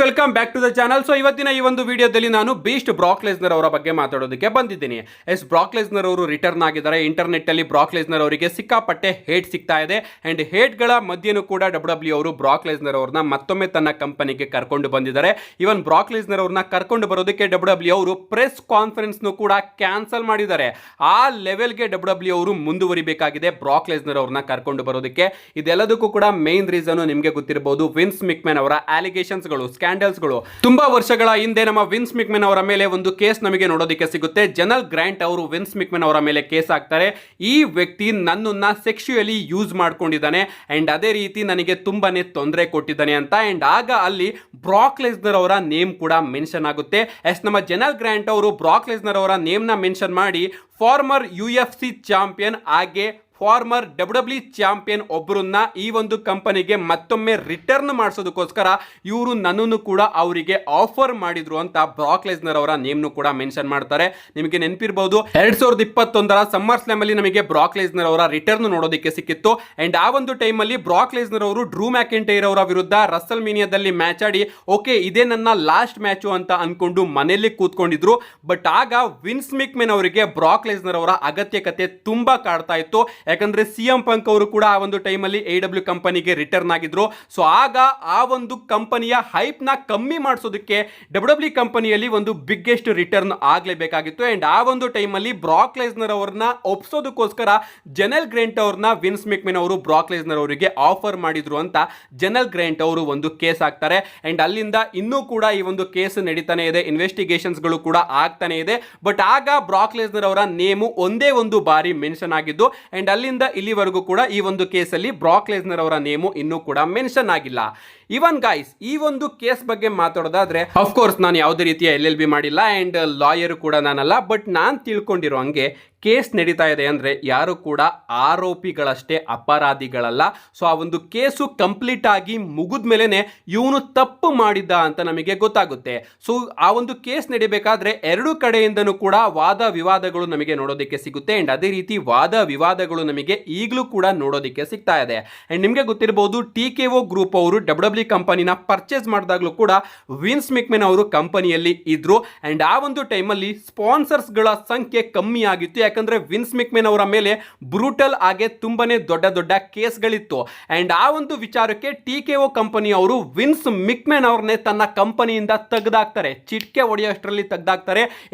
Guys welcome back to the channel. So ಇವತ್ತಿನ ಈ ಒಂದು ವಿಡಿಯೋದಲ್ಲಿ ನಾನು ಬೀಸ್ಟ್ ಬ್ರಾಕ್ ಲೆಸ್ನರ್ ಅವರ ಬಗ್ಗೆ ಮಾತಾಡೋದಕ್ಕೆ ಬಂದಿದ್ದೀನಿ. ಬ್ರಾಕ್ ಲೆಸ್ನರ್ ಅವರು ರಿಟರ್ನ್ ಆಗಿದ್ದಾರೆ. ಇಂಟರ್ನೆಟ್ ಅಲ್ಲಿ ಬ್ರಾಕ್ ಲೆಸ್ನರ್ ಅವರಿಗೆ ಸಿಕ್ಕಾಪಟ್ಟೆ ಹೇಟ್ ಸಿಗ್ತಾ ಇದೆ. ಅಂಡ್ ಹೇಟ್ ಗಳ ಮಧ್ಯೆನೂ ಕೂಡ ಡಬ್ಲ್ಯೂ ಅವರು ಬ್ರಾಕ್ ಲೆಸ್ನರ್ ಅವರನ್ನ ಮತ್ತೊಮ್ಮೆ ತನ್ನ ಕಂಪನಿಗೆ ಕರ್ಕೊಂಡು ಬಂದಿದ್ದಾರೆ. ಇವನ್ ಬ್ರಾಕ್ ಲೆಸ್ನರ್ ಅವರನ್ನ ಕರ್ಕೊಂಡು ಬರೋದಕ್ಕೆ ಡಬ್ಲ್ಯೂ ಅವರು ಪ್ರೆಸ್ ಕಾನ್ಫರೆನ್ಸ್ ಕೂಡ ಕ್ಯಾನ್ಸಲ್ ಮಾಡಿದ್ದಾರೆ. ಆ ಲೆವೆಲ್ಗೆ ಡಬ್ಲ್ಯೂ ಅವರು ಮುಂದುವರಿಬೇಕಾಗಿದೆ ಬ್ರಾಕ್ ಲೆಸ್ನರ್ ಅವರನ್ನ ಕರ್ಕೊಂಡು ಬರೋದಕ್ಕೆ. ಇದೆಲ್ಲದಕ್ಕೂ ಕೂಡ ಮೇನ್ ರೀಸನ್ ನಿಮಗೆ ಗೊತ್ತಿರಬಹುದು, ವಿನ್ಸ್ ಮಿಕ್ಮೆನ್ ಅವರ ಅಲಿಗೇಷನ್ಸ್ ಗಳು, ಸ್ಕ್ಯಾಂಡಲ್ಸ್ ಗಳು. ತುಂಬಾ ವರ್ಷಗಳ ಹಿಂದೆ ನಮ್ಮ ವಿನ್ಸ್ ಮಿಕ್ಮೆನ್ ಅವರ ಮೇಲೆ ಒಂದು ಕೇಸ್ ನಮಗೆ ನೋಡೋದಕ್ಕೆ ಸಿಗುತ್ತೆ. ಜನರಲ್ ಗ್ರಾಂಟ್ ಅವರು ವಿನ್ಸ್ ಮಿಕ್ಮೆನ್ ಅವರ ಮೇಲೆ ಕೇಸ್ ಹಾಕ್ತಾರೆ. ಈ ವ್ಯಕ್ತಿ ನನ್ನನ್ನ ಸೆಕ್ಸುಯಲಿ ಯೂಸ್ ಮಾಡ್ಕೊಂಡಿದ್ದಾನೆ ಅಂಡ್ ಅದೇ ರೀತಿ ನನಗೆ ತುಂಬಾನೇ ತೊಂದರೆ ಕೊಟ್ಟಿದ್ದಾನೆ ಅಂತ. ಅಂಡ್ ಆಗ ಅಲ್ಲಿ ಬ್ರಾಕ್ ಲೆಸ್ನರ್ ಅವರ ನೇಮ್ ಕೂಡ ಮೆನ್ಷನ್ ಆಗುತ್ತೆ. ನಮ್ಮ ಜನರಲ್ ಗ್ರಾಂಟ್ ಅವರು ಬ್ರಾಕ್ ಲೆಸ್ನರ್ ಅವರ ನೇಮ್ ನ ಮೆನ್ಷನ್ ಮಾಡಿ ಫಾರ್ಮರ್ UFC ಚಾಂಪಿಯನ್ ಹಾಗೆ ಫಾರ್ಮರ್ ಡಬ್ಲ್ಯೂ ಚಾಂಪಿಯನ್ ಒಬ್ಬರನ್ನ ಈ ಒಂದು ಕಂಪನಿಗೆ ಮತ್ತೊಮ್ಮೆ ರಿಟರ್ನ್ ಮಾಡಿಸೋದಕ್ಕೋಸ್ಕರ ಇವರು ನನ್ನನ್ನು ಕೂಡ ಅವರಿಗೆ ಆಫರ್ ಮಾಡಿದ್ರು ಅಂತ ಬ್ರಾಕ್ ಲೆಸ್ನರ್ ಅವರ ನೇಮ್ನು ಕೂಡ ಮೆನ್ಷನ್ ಮಾಡ್ತಾರೆ. ನಿಮಗೆ ನೆನಪಿರಬಹುದು 2021 ಸಮ್ಮರ್ ಸ್ಲಾಮ್ ಅಲ್ಲಿ ನಮಗೆ ಬ್ರಾಕ್ ಲೆಸ್ನರ್ ಅವರ ರಿಟರ್ನ್ ನೋಡೋದಕ್ಕೆ ಸಿಕ್ಕಿತ್ತು. ಅಂಡ್ ಆ ಒಂದು ಟೈಮ್ ಅಲ್ಲಿ ಬ್ರಾಕ್ ಲೆಸ್ನರ್ ಅವರು ಡ್ರೂ ಮ್ಯಾಕೆಂಟೈರ್ ಅವರ ವಿರುದ್ಧ ರಸಲ್ ಮೀನಿಯಾದಲ್ಲಿ ಮ್ಯಾಚ್ ಆಡಿ ಓಕೆ ಇದೇ ನನ್ನ ಲಾಸ್ಟ್ ಮ್ಯಾಚು ಅಂತ ಅನ್ಕೊಂಡು ಮನೆಯಲ್ಲಿ ಕೂತ್ಕೊಂಡಿದ್ರು. ಬಟ್ ಆಗ ವಿನ್ಸ್ ಮಿಕ್ಮೆನ್ ಅವರಿಗೆ ಬ್ರಾಕ್ ಲೆಸ್ನರ್ ಅವರ ಅಗತ್ಯಕತೆ ತುಂಬಾ ಕಾಡ್ತಾ ಇತ್ತು. ಯಾಕಂದ್ರೆ CM ಪಂಕ್ ಅವರು ಕೂಡ ಆ ಒಂದು ಟೈಮ್ ಅಲ್ಲಿ AEW ಕಂಪನಿಗೆ ರಿಟರ್ನ್ ಆಗಿದ್ರು. ಸೊ ಆಗ ಆ ಒಂದು ಕಂಪನಿಯ ಹೈಪ್ ನ ಕಮ್ಮಿ ಮಾಡಿಸೋದಕ್ಕೆ WWE ಕಂಪನಿಯಲ್ಲಿ ಒಂದು ಬಿಗ್ಗೆಸ್ಟ್ ರಿಟರ್ನ್ ಆಗಲೇಬೇಕಾಗಿತ್ತು. ಅಂಡ್ ಆ ಒಂದು ಟೈಮ್ ಅಲ್ಲಿ ಬ್ರಾಕ್ ಲೆಸ್ನರ್ ಅವರನ್ನ ಒಪ್ಸೋದಕ್ಕೋಸ್ಕರ ಜನರಲ್ ಗ್ರಾಂಟ್ ಅವ್ರನ್ನ ವಿನ್ಸ್ ಮಿಕ್ಮೆನ್ ಅವರು ಬ್ರಾಕ್ ಲೆಸ್ನರ್ ಅವರಿಗೆ ಆಫರ್ ಮಾಡಿದ್ರು ಅಂತ ಜನರಲ್ ಗ್ರಾಂಟ್ ಅವರು ಒಂದು ಕೇಸ್ ಹಾಕ್ತಾರೆ. ಅಂಡ್ ಅಲ್ಲಿಂದ ಇನ್ನೂ ಕೂಡ ಈ ಒಂದು ಕೇಸ್ ನಡೀತಾನೆ ಇದೆ, ಇನ್ವೆಸ್ಟಿಗೇಷನ್ಸ್ ಗಳು ಕೂಡ ಆಗ್ತಾನೆ ಇದೆ. ಬಟ್ ಆಗ ಬ್ರಾಕ್ ಲೆಸ್ನರ್ ಅವರ ನೇಮು ಒಂದೇ ಒಂದು ಬಾರಿ ಮೆನ್ಷನ್ ಆಗಿದ್ದು. ಅಂಡ್ ಅಲ್ಲಿಂದ ಇಲ್ಲಿವರೆಗೂ ಕೂಡ ಈ ಒಂದು ಕೇಸಲ್ಲಿ ಬ್ರಾಕ್ ಲೆಸ್ನರ್ ಅವರ ನೇಮು ಇನ್ನೂ ಕೂಡ ಮೆನ್ಷನ್ ಆಗಿಲ್ಲ. ಇವನ್ ಗೈಸ್ ಈ ಒಂದು ಕೇಸ್ ಬಗ್ಗೆ ಮಾತಾಡೋದಾದ್ರೆ ಅಫ್ಕೋರ್ಸ್ ನಾನು ಯಾವುದೇ ರೀತಿಯ LLB ಮಾಡಿಲ್ಲ ಅಂಡ್ ಲಾಯರ್ ಕೂಡ ನಾನಲ್ಲ. ಬಟ್ ನಾನು ತಿಳ್ಕೊಂಡಿರೋ ಹಂಗೆ ಕೇಸ್ ನಡೀತಾ ಇದೆ ಅಂದ್ರೆ ಯಾರು ಕೂಡ ಆರೋಪಿಗಳಷ್ಟೇ ಅಪರಾಧಿಗಳಲ್ಲ. ಸೊ ಆ ಒಂದು ಕೇಸು ಕಂಪ್ಲೀಟ್ ಆಗಿ ಮುಗಿದ ಮೇಲೆನೆ ಇವನು ತಪ್ಪು ಮಾಡಿದ್ದ ಅಂತ ನಮಗೆ ಗೊತ್ತಾಗುತ್ತೆ. ಸೊ ಆ ಒಂದು ಕೇಸ್ ನಡಿಬೇಕಾದ್ರೆ ಎರಡು ಕಡೆಯಿಂದನೂ ಕೂಡ ವಾದ ವಿವಾದಗಳು ನಮಗೆ ನೋಡೋದಕ್ಕೆ ಸಿಗುತ್ತೆ. ಅಂಡ್ ಅದೇ ರೀತಿ ವಾದ ವಿವಾದಗಳು ನಮಗೆ ಈಗಲೂ ಕೂಡ ನೋಡೋದಕ್ಕೆ ಸಿಗ್ತಾ ಇದೆ. ಅಂಡ್ ನಿಮಗೆ ಗೊತ್ತಿರಬಹುದು TKO ಗ್ರೂಪ್ ಅವರು WWE ಕಂಪನಿನ ಪರ್ಚೇಸ್ ಮಾಡಿದಾಗಲೂ ಕೂಡ ವಿನ್ಸ್ ಮಿಕ್ಮೆನ್ ಅವರು ಕಂಪನಿಯಲ್ಲಿ ಇದ್ರು. ಅಂಡ್ ಆ ಒಂದು ಟೈಮಲ್ಲಿ ಸ್ಪಾನ್ಸರ್ಸ್ ಗಳ ಸಂಖ್ಯೆ ಕಮ್ಮಿ ಆಗಿತ್ತು. ಯಾಕಂದ್ರೆ ವಿನ್ಸ್ ಮಿಕ್ಮೆನ್ ಅವರ ಮೇಲೆ ಬ್ರೂಟಲ್ ಆಗಿ ತುಂಬಾನೇ ದೊಡ್ಡ ದೊಡ್ಡ ಕೇಸ್ಗಳಿತ್ತು. ಅಂಡ್ ಆ ಒಂದು ವಿಚಾರಕ್ಕೆ TKO ಕಂಪನಿ ಅವರು ವಿನ್ಸ್ ಮಿಕ್ಮೆನ್ ಅವ್ರನ್ನೇ ತನ್ನ ಕಂಪನಿಯಿಂದ ತೆಗೆದಾಕ್ತಾರೆ. ಚಿಟ್ಕೆ ಹೊಡೆಯೋಷ್ಟರಲ್ಲಿ ತೆಗೆದಾಕ್ತಾರೆ.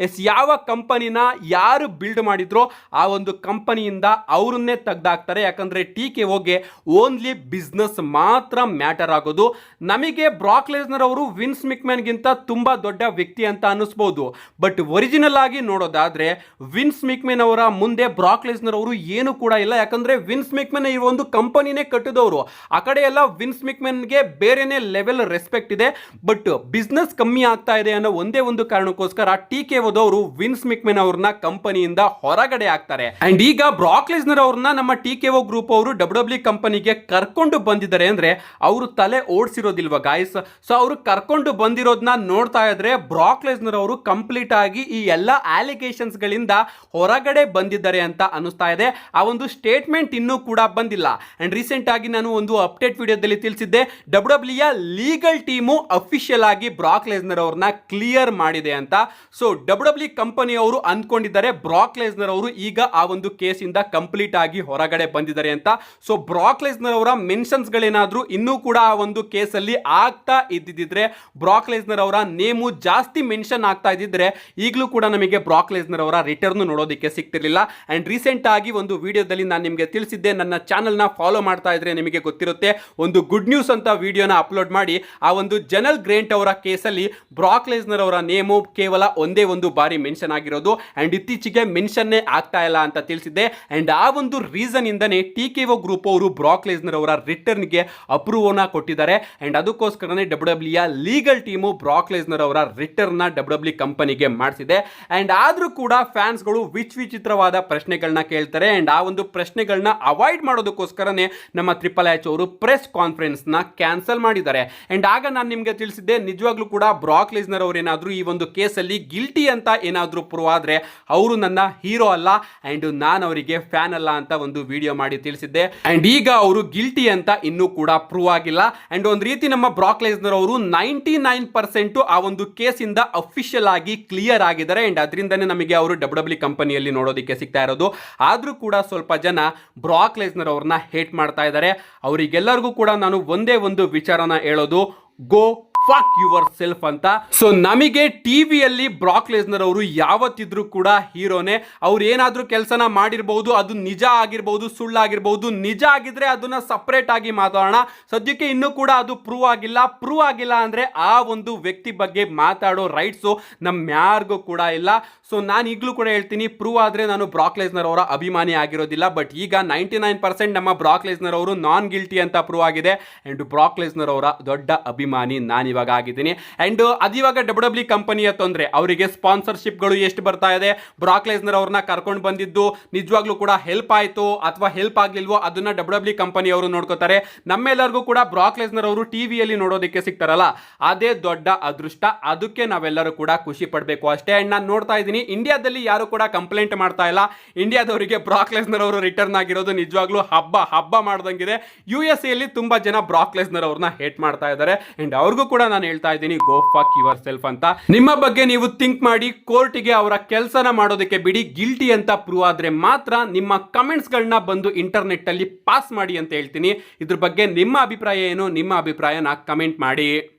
ಯಾವ ಕಂಪನಿನ ಯಾರು ಬಿಲ್ಡ್ ಮಾಡಿದ್ರೋ ಆ ಒಂದು ಕಂಪನಿಯಿಂದ ಅವರನ್ನೇ ತೆಗೆದಾಕ್ತಾರೆ. ಯಾಕಂದ್ರೆ TKOಗೆ ಓನ್ಲಿ ಬಿಸ್ನೆಸ್ ಮಾತ್ರ ಮ್ಯಾಟರ್ ಆಗೋದು. ನಮಗೆ ಬ್ರಾಕ್ ಲೆಸ್ನರ್ ಅವರು ವಿನ್ಸ್ ಮಿಕ್ಮೆನ್ ಗಿಂತ ತುಂಬಾ ದೊಡ್ಡ ವ್ಯಕ್ತಿ ಅಂತ ಅನಿಸ್ಬಹುದು. ಬಟ್ ಒರಿಜಿನಲ್ ಆಗಿ ನೋಡೋದಾದ್ರೆ ವಿನ್ಸ್ ಮಿಕ್ಮೆನ್ ಅವರ ಮುಂದೆ ಬ್ರಾಕ್ ಲೆಸ್ನರ್ ಅವರು ಏನು ಕೂಡ ಇಲ್ಲ. ಯಾಕಂದ್ರೆ ವಿನ್ಸ್ ಮಿಕ್ಮೆನ್ ಈ ಒಂದು ಕಂಪನಿನೇ ಕಟ್ಟಿದವರು. ಆ ಕಡೆ ಎಲ್ಲ ವಿನ್ಸ್ ಮಿಕ್ಮೆನ್ಗೆ ಬೇರೆನೇ ಲೆವೆಲ್ ರೆಸ್ಪೆಕ್ಟ್ ಇದೆ. ಬಟ್ ಬಿಸ್ನೆಸ್ ಕಮ್ಮಿ ಆಗ್ತಾ ಇದೆ ಅನ್ನೋ ಒಂದೇ ಒಂದು ಕಾರಣಕ್ಕೋಸ್ಕರ TKOದವರು ವಿನ್ಸ್ ಮಿಕ್ಮೆನ್ ಅವ್ರನ್ನ ಕಂಪನಿಯಿಂದ ಹೊರಗಡೆ ಆಗ್ತಾರೆ. ಅಂಡ್ ಈಗ ಬ್ರಾಕ್ ಲೆಸ್ನರ್ ಅವ್ರನ್ನ ನಮ್ಮ TKO ಗ್ರೂಪ್ ಅವರು WWE ಕಂಪನಿಗೆ ಕರ್ಕೊಂಡು ಬಂದಿದ್ದಾರೆ ಅಂದ್ರೆ ಅವರು ತಲೆ ಓಡಿಸಿರೋದಿಲ್ವಾ ಗಾಯ್ಸ್. ಸೊ ಅವರು ಕರ್ಕೊಂಡು ಬಂದಿರೋದನ್ನ ನೋಡ್ತಾ ಇದ್ರೆ ಬ್ರಾಕ್ ಲೆಸ್ನರ್ ಅವರು ಕಂಪ್ಲೀಟ್ ಆಗಿ ಈ ಎಲ್ಲ ಅಲಿಗೇಷನ್ಸ್ ಗಳಿಂದ ಹೊರಗಡೆ ಬಂದಿದ್ದಾರೆ ಅಂತ ಅನಿಸ್ತಾ ಇದೆ. ಆ ಒಂದು ಸ್ಟೇಟ್ಮೆಂಟ್ ಇನ್ನೂ ಕೂಡ ಬಂದಿಲ್ಲ. ಅಂಡ್ ರೀಸೆಂಟ್ ಆಗಿ ನಾನು ಒಂದು ಅಪ್ಡೇಟ್ ವಿಡಿಯೋದಲ್ಲಿ ತಿಳಿಸಿದ್ದೆ WWE ಲೀಗಲ್ ಟೀಮು ಅಫಿಷಿಯಲ್ ಆಗಿ ಬ್ರಾಕ್ ಲೆಸ್ನರ್ ಅವ್ರನ್ನ ಕ್ಲಿಯರ್ ಮಾಡಿದೆ ಅಂತ. ಸೊ WWE ಕಂಪನಿ ಅವರು ಅಂದ್ಕೊಂಡಿದ್ದಾರೆ ಬ್ರಾಕ್ ಲೆಸ್ನರ್ ಅವರು ಈಗ ಆ ಒಂದು ಕೇಸ್ ಇಂದ ಕಂಪ್ಲೀಟ್ ಆಗಿ ಹೊರಗಡೆ ಬಂದಿದ್ದಾರೆ ಅಂತ. ಸೊ ಬ್ರಾಕ್ ಲೆಸ್ನರ್ ಅವರ ಮೆನ್ಷನ್ಸ್ ಗಳೇನಾದ್ರೂ ಇನ್ನೂ ಕೂಡ ಆ ಒಂದು ಕೇಸಲ್ಲಿ ಆಗ್ತಾ ಇದ್ದಿದ್ರೆ, ಬ್ರಾಕ್ ಲೆಸ್ನರ್ ಅವರ ನೇಮು ಜಾಸ್ತಿ ಮೆನ್ಷನ್ ಆಗ್ತಾ ಇದ್ದಿದ್ರೆ ಈಗಲೂ ಕೂಡ ನಮಗೆ ಬ್ರಾಕ್ ಲೆಸ್ನರ್ ಅವರ ರಿಟರ್ನ್ ನೋಡೋದಕ್ಕೆ ಸಿಗ್ತಿರ್ಲಿಲ್ಲ. ಅಂಡ್ ರೀಸೆಂಟ್ ಆಗಿ ಒಂದು ವಿಡಿಯೋದಲ್ಲಿ ನಾನು ನಿಮಗೆ ತಿಳಿಸಿದ್ದೆ, ನನ್ನ ಚಾನಲ್ ನ ಫಾಲೋ ಮಾಡ್ತಾ ಇದ್ರೆ ನಿಮಗೆ ಗೊತ್ತಿರುತ್ತೆ, ಒಂದು ಗುಡ್ ನ್ಯೂಸ್ ಅಂತ ವಿಡಿಯೋನ ಅಪ್ಲೋಡ್ ಮಾಡಿ ಆ ಒಂದು ಜನರಲ್ ಗ್ರಾಂಟ್ ಅವರ ಕೇಸಲ್ಲಿ ಬ್ರಾಕ್ ಲೆಸ್ನರ್ ಅವರ ನೇಮು ಕೇವಲ ಒಂದೇ ಒಂದು ಬಾರಿ ಮೆನ್ಷನ್ ಆಗಿರೋದು. ಅಂಡ್ ಇತ್ತೀಚೆಗೆ ಮೆನ್ಷನ್ನೇ ಆಗ್ತಾ ಇಲ್ಲ ಅಂತ ತಿಳಿಸಿದ್ದೆ. ಅಂಡ್ ಆ ಒಂದು ರೀಸನ್ ಇಂದನೇ TKO ಗ್ರೂಪ್ ಅವರು ಬ್ರಾಕ್ ಲೆಸ್ನರ್ ಅವರ ರಿಟರ್ನ್ ಗೆ ಅಪ್ರೂವ್ ಕೊಟ್ಟಿದ್ದಾರೆ. ಅಂಡ್ ಅದಕ್ಕೋಸ್ಕರನೇ WWE ಲೀಗಲ್ ಟೀಮು ಬ್ರಾಕ್ ಲೆಸ್ನರ್ ಅವರ ರಿಟರ್ನ್ ನ WWE ಕಂಪನಿಗೆ ಮಾಡಿಸಿದೆ. ಅಂಡ್ ಆದ್ರೂ ಕೂಡ ಫ್ಯಾನ್ಸ್ ಗಳು ವಿಚ್ ವಿಚಿತ್ರವಾದ ಪ್ರಶ್ನೆಗಳನ್ನ ಕೇಳ್ತಾರೆ ಅಂಡ್ ಆ ಒಂದು ಪ್ರಶ್ನೆಗಳನ್ನ ಅವಾಯ್ಡ್ ಮಾಡೋದಕ್ಕೋಸ್ಕರನೇ ನಮ್ಮ ಟ್ರಿಪಲ್ ಎಚ್ ಅವರು ಪ್ರೆಸ್ ಕಾನ್ಫರೆನ್ಸ್ ನ ಕ್ಯಾನ್ಸಲ್ ಮಾಡಿದ್ದಾರೆ. ಅಂಡ್ ಆಗ ನಾನು ನಿಮ್ಗೆ ತಿಳಿಸಿದ್ದೆ, ನಿಜವಾಗ್ಲೂ ಕೂಡ ಬ್ರಾಕ್ ಲೆಸ್ನರ್ ಅವ್ರು ಏನಾದ್ರು ಈ ಒಂದು ಕೇಸಲ್ಲಿ ಗಿಲ್ಟಿ ಅಂತ ಏನಾದ್ರು ಪ್ರೂವ್ ಆದ್ರೆ ಅವರು ನನ್ನ ಹೀರೋ ಅಲ್ಲ ಅಂಡ್ ನಾನು ಅವರಿಗೆ ಫ್ಯಾನ್ ಅಲ್ಲ ಅಂತ ಒಂದು ವಿಡಿಯೋ ಮಾಡಿ ತಿಳಿಸಿದ್ದೆ. ಅಂಡ್ ಈಗ ಅವರು ಗಿಲ್ಟಿ ಅಂತ ಇನ್ನೂ ಕೂಡ ಪ್ರೂವ್ ಆಗಿಲ್ಲ. ಅಂಡ್ ಒಂದು ರೀತಿ ನಮ್ಮ ಬ್ರಾಕ್ ಲೆಸ್ನರ್ ಅವರು 99% ಆ ಒಂದು ಕೇಸ್ ಇಂದ ಅಫಿಷಿಯಲ್ ಆಗಿ ಕ್ಲಿಯರ್ ಆಗಿದ್ದಾರೆ. ಅಂಡ್ ಅದರಿಂದನೇ ನಮಗೆ ಅವರು ಡಬ್ಲ್ಯೂ ಕಂಪನಿಯಲ್ಲಿ ನೋಡೋದಕ್ಕೆ ಸಿಗ್ತಾ ಇರೋದು. ಆದ್ರೂ ಕೂಡ ಸ್ವಲ್ಪ ಜನ ಬ್ರಾಕ್ ಲೆಸ್ನರ್ ಅವ್ರನ್ನ ಹೇಟ್ ಮಾಡ್ತಾ ಇದ್ದಾರೆ. ಅವರಿಗೆಲ್ಲರಿಗೂ ಕೂಡ ನಾನು ಒಂದೇ ಒಂದು ವಿಚಾರನ ಹೇಳೋದು, ಗೋ ಫಕ್ ಯುವರ್ ಸೆಲ್ಫ್ ಅಂತ. ಸೊ ನಮಗೆ ಟಿವಿಯಲ್ಲಿ ಬ್ರಾಕ್ ಲೆಸ್ನರ್ ಅವರು ಯಾವತ್ತಿದ್ರು ಕೂಡ ಹೀರೋನೆ. ಅವ್ರು ಏನಾದ್ರೂ ಕೆಲಸನ ಮಾಡಿರ್ಬಹುದು, ಅದು ನಿಜ ಆಗಿರ್ಬಹುದು, ಸುಳ್ಳಾಗಿರ್ಬಹುದು. ನಿಜ ಆಗಿದ್ರೆ ಅದನ್ನ ಸಪರೇಟ್ ಆಗಿ ಮಾತಾಡೋಣ. ಸದ್ಯಕ್ಕೆ ಇನ್ನೂ ಕೂಡ ಅದು ಪ್ರೂವ್ ಆಗಿಲ್ಲ ಅಂದ್ರೆ ಆ ಒಂದು ವ್ಯಕ್ತಿ ಬಗ್ಗೆ ಮಾತಾಡೋ ರೈಟ್ಸು ನಮ್ಮ ಯಾರಿಗೂ ಕೂಡ ಇಲ್ಲ. ಸೊ ನಾನು ಈಗಲೂ ಕೂಡ ಹೇಳ್ತೀನಿ, ಪ್ರೂವ್ ಆದ್ರೆ ನಾನು ಬ್ರಾಕ್ ಲೆಸ್ನರ್ ಅವರ ಅಭಿಮಾನಿ ಆಗಿರೋದಿಲ್ಲ. ಬಟ್ ಈಗ 99% ನಮ್ಮ ಬ್ರಾಕ್ ಲೆಸ್ನರ್ ಅವರು ನಾನ್ ಗಿಲ್ಟಿ ಅಂತ ಪ್ರೂವ್ ಆಗಿದೆ. ಅಂಡ್ ಬ್ರಾಕ್ ಲೆಸ್ನರ್ ಅವರ ದೊಡ್ಡ ಅಭಿಮಾನಿ ನಾನು ಇವಾಗ ಆಗಿದ್ದೀನಿ. ಅಂಡ್ ಅದಿವಾಗ ಡಬ್ಲ್ಯೂ ಕಂಪನಿಯ ತೊಂದರೆ, ಅವರಿಗೆ ಸ್ಪಾನ್ಸರ್ಶಿಪ್ಗಳು ಎಷ್ಟು ಬರ್ತಾ ಇದೆ, ಬ್ರಾಕ್ ಲೆಸ್ನರ್ ಅವ್ರನ್ನ ಕರ್ಕೊಂಡು ಬಂದಿದ್ದು ನಿಜವಾಗ್ಲೂ ಕೂಡ ಹೆಲ್ಪ್ ಆಯ್ತು ಅಥವಾ ಹೆಲ್ಪ್ ಆಗ್ಲಿಲ್ವೋ ಅದನ್ನ ಡಬ್ಲ್ಯೂ ಕಂಪನಿ ಅವರು ನೋಡ್ಕೋತಾರೆ. ನಮ್ಮೆಲ್ಲರಿಗೂ ಕೂಡ ಬ್ರಾಕ್ ಲೆಸ್ನರ್ ಅವರು ಟಿವಿಯಲ್ಲಿ ನೋಡೋದಕ್ಕೆ ಸಿಗ್ತಾರಲ್ಲ, ಅದೇ ದೊಡ್ಡ ಅದೃಷ್ಟ. ಅದಕ್ಕೆ ನಾವೆಲ್ಲರೂ ಕೂಡ ಖುಷಿ ಪಡಬೇಕು ಅಷ್ಟೇ. ಅಂಡ್ ನಾನು ನೋಡ್ತಾ ಇದ್ದೀನಿ, ಇಂಡಿಯಾದಲ್ಲಿ ಯಾರು ಕೂಡ ಕಂಪ್ಲೇಂಟ್ ಮಾಡ್ತಾ ಇಲ್ಲ. ಇಂಡಿಯಾದವರಿಗೆ ಬ್ರಾಕ್ ಲೆಸ್ನರ್ ಅವರು ರಿಟರ್ನ್ ಆಗಿರೋದು ನಿಜವಾಗ್ಲೂ ಹಬ್ಬ ಮಾಡ್ದಂಗಿದೆ. USA ಅಲ್ಲಿ ತುಂಬಾ ಜನ ಬ್ರಾಕ್ ಲೆಸ್ನರ್ ಅವ್ರನ್ನ ಹೇಟ್ ಮಾಡ್ತಾ ಇದ್ದಾರೆ. ಅಂಡ್ ಅವ್ರಿಗೂ ಕೂಡ ನಾನು ಹೇಳ್ತಾ ಇದ್ದೀನಿ, ಗೋ ಫಕ್ ಯುವರ್ ಸೆಲ್ಫ್ ಅಂತ. ನಿಮ್ಮ ಬಗ್ಗೆ ನೀವು ಥಿಂಕ್ ಮಾಡಿ, ಕೋರ್ಟಿಗೆ ಅವರ ಕೆಲಸನ ಮಾಡೋದಕ್ಕೆ ಬಿಡಿ. ಗಿಲ್ಟಿ ಅಂತ ಪ್ರೂವ್ ಆದ್ರೆ ಮಾತ್ರ ನಿಮ್ಮ ಕಮೆಂಟ್ಸ್ ಗಳನ್ನ ಬಂದು ಇಂಟರ್ನೆಟ್ ಅಲ್ಲಿ ಪಾಸ್ ಮಾಡಿ ಅಂತ ಹೇಳ್ತೀನಿ. ಇದ್ರ ಬಗ್ಗೆ ನಿಮ್ಮ ಅಭಿಪ್ರಾಯ ಏನು? ನಿಮ್ಮ ಅಭಿಪ್ರಾಯನ ಕಮೆಂಟ್ ಮಾಡಿ.